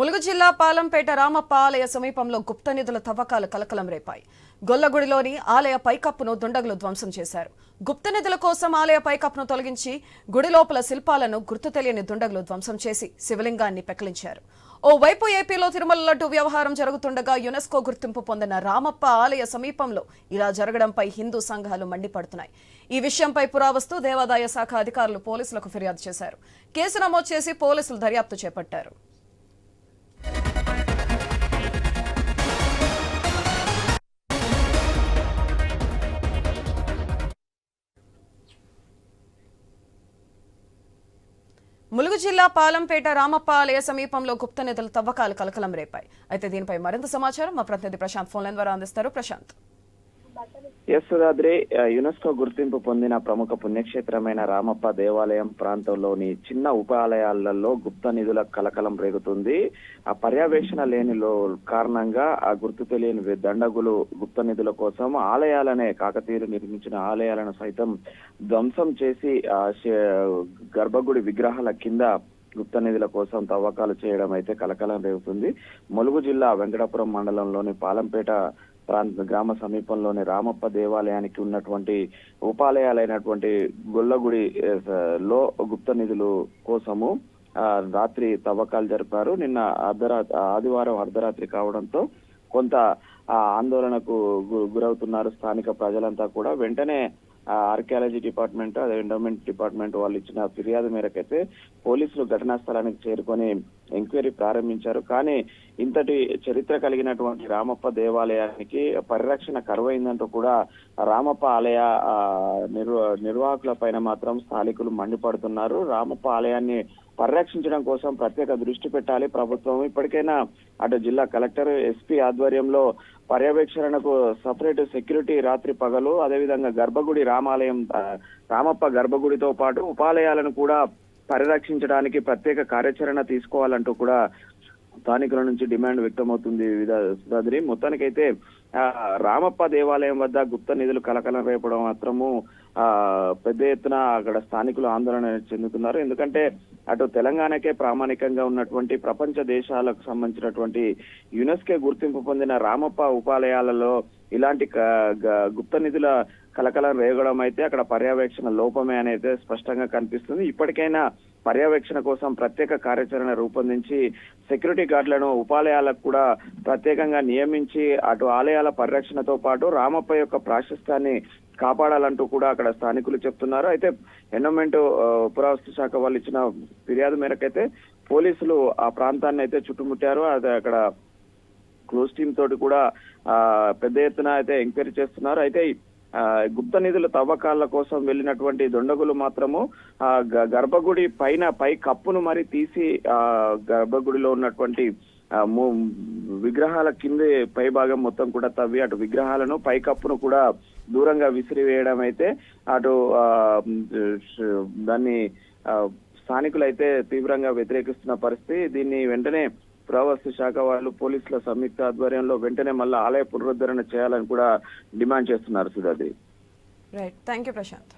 ములుగు జిల్లా పాలంపేట రామప్ప ఆలయ సమీపంలో గుప్త నిధుల తవ్వకాలు కలకలం రేపాయి. గొల్లగుడిలోని ఆలయ పైకప్పును దుండగులు ధ్వంసం చేశారు. గుప్త నిధుల కోసం ఆలయ పైకప్పును తొలగించి గుడి లోపల శిల్పాలను గుర్తు తెలియని దుండగులు ధ్వంసం చేసి శివలింగాన్ని పెకిలించారు. ఓవైపు ఏపీలో తిరుమల లడ్డు వ్యవహారం జరుగుతుండగా యునెస్కో గుర్తింపు పొందిన రామప్ప ఆలయ సమీపంలో ఇలా జరగడంపై హిందూ సంఘాలు మండిపడుతున్నాయి. ఈ విషయంపై పురావస్తు దేవాదాయ శాఖ అధికారులు పోలీసులకు ఫిర్యాదు చేశారు. కేసు నమోదు చేసి పోలీసులు దర్యాప్తు చేపట్టారు. ములుగు జిల్లా పాలంపేట రామప్ప ఆలయ సమీపంలో గుప్త నిధుల తవ్వకాలు కలకలం రేపాయి. అయితే దీనిపై మరింత సమాచారం మా ప్రతినిధి ప్రశాంత్ ఫోన్ లైన్ ద్వారా అందిస్తారు. ప్రశాంత్. యశోదాద్రి యునెస్కో గుర్తింపు పొందిన ప్రముఖ పుణ్యక్షేత్రమైన రామప్ప దేవాలయం ప్రాంతంలోని చిన్న ఉప ఆలయాలలో గుప్త నిధుల కలకలం రేగుతుంది. ఆ పర్యవేక్షణ లేని కారణంగా ఆ గుర్తు తెలియని దండగులు గుప్త నిధుల కోసం ఆలయాలనే కాకతీయులు నిర్మించిన ఆలయాలను సైతం ధ్వంసం చేసి గర్భగుడి విగ్రహాల కింద గుప్త నిధుల కోసం తవ్వకాలు చేయడం అయితే కలకలం రేగుతుంది. ములుగు జిల్లా వెంకటాపురం మండలంలోని పాలంపేట గ్రామ సమీపంలోని రామప్ప దేవాలయానికి ఉన్నటువంటి ఉపాలయాలైనటువంటి గొల్లగుడి లో గుప్త నిధులు కోసము రాత్రి తవ్వకాలు జరిపారు. నిన్న ఆదివారం అర్ధరాత్రి కావడంతో కొంత ఆందోళనకు గురవుతున్నారు స్థానిక ప్రజలంతా కూడా. వెంటనే ఆర్కియాలజీ డిపార్ట్మెంట్ అదే ఎండోమెంట్ డిపార్ట్మెంట్ వాళ్ళు ఇచ్చిన ఫిర్యాదు మేరకైతే పోలీసులు ఘటనా స్థలానికి చేరుకొని ఎంక్వైరీ ప్రారంభించారు. కానీ ఇంతటి చరిత్ర కలిగినటువంటి రామప్ప దేవాలయానికి పరిరక్షణ కరువైందంటూ కూడా రామప్ప ఆలయ నిర్వాహకుల పైన మాత్రం స్థానికులు మండిపడుతున్నారు. రామప్ప ఆలయాన్ని పరిరక్షించడం కోసం ప్రత్యేక దృష్టి పెట్టాలి ప్రభుత్వం. ఇప్పటికైనా అటు జిల్లా కలెక్టర్, ఎస్పీ ఆధ్వర్యంలో పర్యవేక్షణకు సపరేట్ సెక్యూరిటీ రాత్రి పగలు, అదేవిధంగా గర్భగుడి రామప్ప గర్భగుడితో పాటు ఉపాలయాలను కూడా పరిరక్షించడానికి ప్రత్యేక కార్యాచరణ తీసుకోవాలంటూ కూడా స్థానికుల నుంచి డిమాండ్ వ్యక్తమవుతుంది. సుధాద్రి, మొత్తానికైతే రామప్ప దేవాలయం వద్ద గుప్త నిధులు కలకలం రేపడం మాత్రము పెద్ద ఎత్తున అక్కడ స్థానికులు ఆందోళన చెందుతున్నారు. ఎందుకంటే అటు తెలంగాణకే ప్రామాణికంగా ఉన్నటువంటి ప్రపంచ దేశాలకు సంబంధించినటువంటి యునెస్కో గుర్తింపు పొందిన రామప్ప ఉపాలయాలలో ఇలాంటి గుప్త నిధుల కలకలం రేగడం అయితే అక్కడ పర్యవేక్షణ లోపమే అనేది స్పష్టంగా కనిపిస్తుంది. ఇప్పటికైనా పర్యవేక్షణ కోసం ప్రత్యేక కార్యాచరణ రూపొందించి సెక్యూరిటీ గార్డులను ఉపాలయాలకు కూడా ప్రత్యేకంగా నియమించి అటు ఆలయాల పరిరక్షణతో పాటు రామప్ప యొక్క ప్రాశస్త్యాన్ని కాపాడాలంటూ కూడా అక్కడ స్థానికులు చెప్తున్నారు. అయితే ఎండోమెంట్ పురావస్తు శాఖ వాళ్ళు ఇచ్చిన ఫిర్యాదు మేరకైతే పోలీసులు ఆ ప్రాంతాన్ని అయితే చుట్టుముట్టారు. అదే అక్కడ క్లోజ్ టీమ్ తోటి కూడా పెద్ద ఎత్తున అయితే ఎంక్వైరీ చేస్తున్నారు. అయితే గుప్త నిధుల తవ్వకాల కోసం వెళ్ళినటువంటి దొండగులు మాత్రము గర్భగుడి పై కప్పును మరి తీసి గర్భగుడిలో ఉన్నటువంటి విగ్రహాల కింద పై భాగం మొత్తం కూడా తవ్వి అటు విగ్రహాలను పై కప్పును కూడా దూరంగా విసిరివేయడం అయితే అటు దాన్ని స్థానికులు అయితే తీవ్రంగా వ్యతిరేకిస్తున్న పరిస్థితి. దీన్ని వెంటనే పురావస్తు శాఖ వాళ్ళు పోలీసుల సంయుక్త ఆధ్వర్యంలో వెంటనే మళ్ళీ ఆలయ పునరుద్ధరణ చేయాలని కూడా డిమాండ్ చేస్తున్నారు. సుధాది. Right, thank you Prashanth.